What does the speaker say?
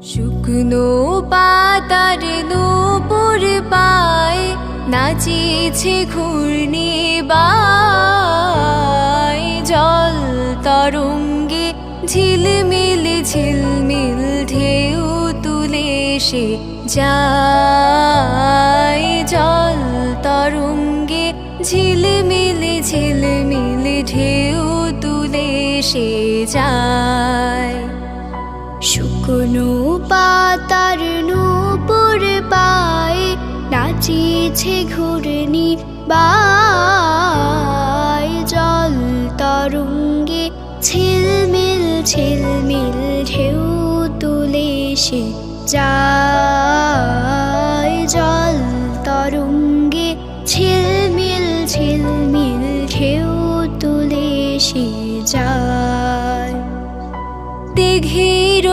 শুকনো পাতার নূপুর পায় নাচিছে ঘূর্ণি বায়, জল তরঙ্গে ঝিলমিল ঝিলমিল ঢেউ তুলে সে যায়, জল তরঙ্গে ঝিলমিল ঝিলমিল ঢেউ তুলে সে যায়। শুকনো পাতার নূপুর পায় নাচিছে ঘূর্ণি বায়, জল তরঙ্গে ঝিলমিল ঝিলমিল ঢেউ তুলে সে যায়, জল তরঙ্গে ঝিলমিল ঝিলমিল ঢেউ তুলে সে যায়। দিঘির